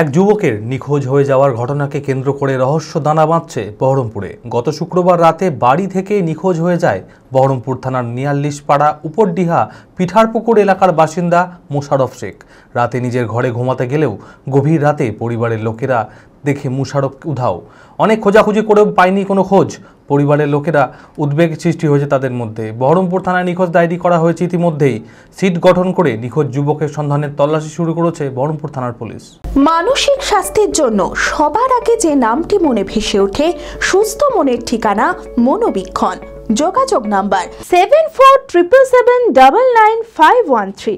এক যুবকের নিখোঁজ হয়ে যাওয়ার ঘটনাকে কেন্দ্র করে রহস্য দানা বাঁধছে বহরমপুরে। গত শুক্রবার রাতে বাড়ি থেকে নিখোঁজ হয়ে যায় বহরমপুর থানার নিয়াল্লিশপাড়া উপরডিহা পিঠারপুকুর এলাকার বাসিন্দা মোশাররফ শেখ। রাতে নিজের ঘরে ঘুমাতে গেলেও গভীর রাতে পরিবারের লোকেরা দেখে মোশাররফ উধাও। অনেক খোঁজাখুঁজি করেও পায়নি কোনো খোঁজ। পরিবারের লোকেরা উদ্বেগ সৃষ্টি হয়েছে তাদের মধ্যে। বহরমপুর থানায় নিখোঁজ ডায়েরি করা হয়েছে ইতিমধ্যেই। সিট গঠন করে নিখোঁজ যুবকের সন্ধানের তল্লাশি শুরু করেছে বহরমপুর থানার পুলিশ। মানসিক স্বাস্থ্যের জন্য সবার আগে যে নামটি মনে ভেসে ওঠে, সুস্থ মনের ঠিকানা মনোবীক্ষণ। যোগাযোগ নাম্বার 7477799513।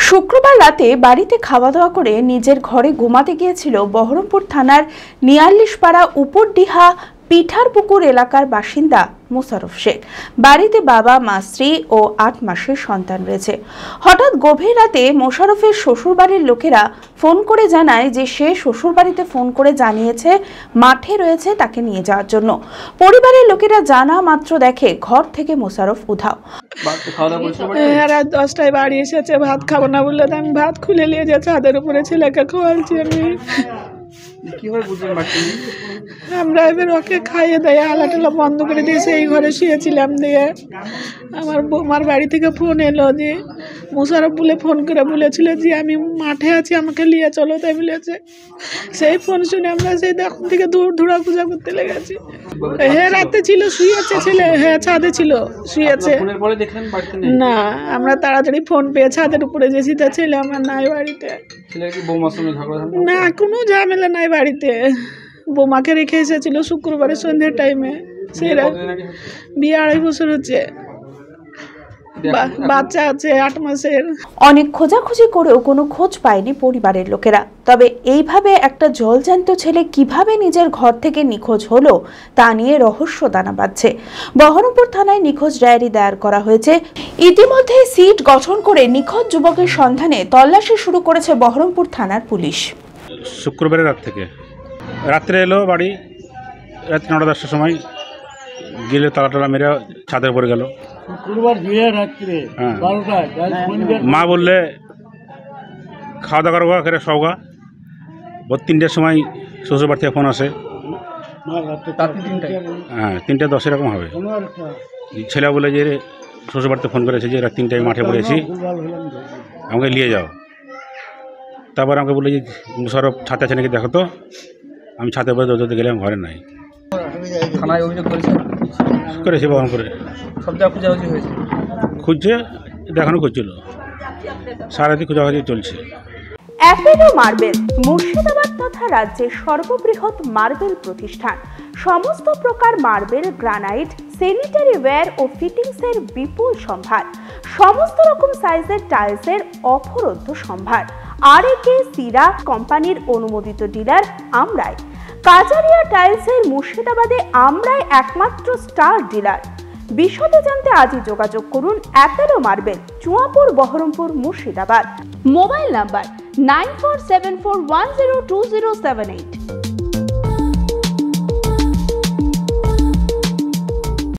শুক্রবার রাতে বাড়িতে খাওয়া দাওয়া করে নিজের ঘরে ঘুমাতে গিয়েছিল বহরমপুর থানার নিয়াল্লিশপাড়া উপরডিহা পিঠারপুকুর এলাকার বাসিন্দা মোশাররফ শেখ। বাড়িতে বাবা, মা, স্ত্রী ও 8 মাসের সন্তান রয়েছে। হঠাৎ গভীর রাতে মোশাররফের শ্বশুরবাড়ির লোকেরা ফোন করে জানায় যে সে শ্বশুরবাড়িতে ফোন করে জানিয়েছে মাঠে রয়েছে, তাকে নিয়ে যাওয়ার জন্য। পরিবারের লোকেরা জানা মাত্র দেখে ঘর থেকে মোশাররফ উধাও। রাত 10টায় বাড়ি এসেছে, ভাত খাবো না বললে আমি ভাত খুলে নিয়ে যে ছাদের উপরে ছেলেকে খোয়ালছি আমি। আমরা এবার ওকে খাইয়ে দেয় আলাটালা বন্ধ করে দিয়েছে, এই ঘরে শুয়েছিলাম। দিয়ে আমার বৌমার বাড়ি থেকে ফোন এলো যে মোশাররফ বলে ফোন করে বলেছিল যে আমি মাঠে আছি, আমাকে নিয়ে চলো, তাই বলেছে। সেই ফোন শুনে আমরা সেই তখন থেকে ধুরা পূজা করতে লেগেছি। হ্যাঁ, রাতে ছিল, শুয়েছে ছেলে। হ্যাঁ, ছাদে ছিল, শুয়েছে। না, আমরা তাড়াতাড়ি ফোন পেয়ে ছাদের উপরে গেছি, তা ছেলে আমার নাই বাড়িতে। না, কোনো ঝামেলা নাই বাড়িতে। বোমাকে রেখে এসেছিল শুক্রবারের সন্ধ্যের টাইমে। সেরা বিয়ে 2.5 বছর হচ্ছে, বাচ্চা আছে 8 মাসের। অনেক খোঁজাখুঁজি করেও কোনো খোঁজ পায়নি পরিবারের লোকেরা। তবে এইভাবে একটা জলজ্যান্ত ছেলে কিভাবে নিজের ঘর থেকে নিখোঁজ হলো তা নিয়ে রহস্য দানা বাঁধছে। বহরমপুর থানায় নিখোঁজ ডায়েরি দায়ের করা হয়েছে। ইতিমধ্যে সিট গঠন করে নিখোঁজ যুবকের সন্ধানে তল্লাশি শুরু করেছে বহরমপুর থানার পুলিশ। শুক্রবারের রাত থেকে রাত্রে এলো বাড়ি, রাত 9:10টার সময় গেলে তালা মেরে ছাদের উপরে গেল। মা বললে খাওয়া দাওয়া করবো, খেয়ে সওগা। 3টার সময় শ্বশুরবাড়ি থেকে ফোন আসে। হ্যাঁ, 3:10 এরকম হবে। ছেলে বলে যে শ্বশুরবাড়িতে ফোন করেছে যে রাত 3টায় মাঠে পড়েছি, আমাকে নিয়ে যাও। তারপর আমাকে বলে যে মোশাররফ ছাতে আছে নাকি দেখো তো। আমি ছাদের উপরে দৌড়তে গেলাম, ঘরে নাই। থানায় অভিযোগ করেছে বহন করে, সব জায়গা খোঁজাখুঁজি হয়েছে, খুঁজছে, দেখানো করছিল, সারাদিন খোঁজাখুঁজি চলছে। অ্যাপেলো মার্বেল মুর্শিদাবাদ তথা রাজ্যের সর্ববৃহৎ মার্বেল প্রতিষ্ঠান। সমস্ত প্রকার মার্বেল, গ্রানাইট, স্যানিটারি ওয়্যার ও ফিটিংসের বিপুল সম্ভার। সমস্ত রকম সাইজের টাইলসের অফুরন্ত সম্ভার। আর.এ.কে সিরা কোম্পানির অনুমোদিত ডিলার আমরাই। কাজারিয়া টাইলসের মুর্শিদাবাদে আমরাই একমাত্র স্টার ডিলার। বিশদে জানতে আজই যোগাযোগ করুন Apollo marble, Chuapur, Baharampur, Murshidabad. Mobile number 9474102078।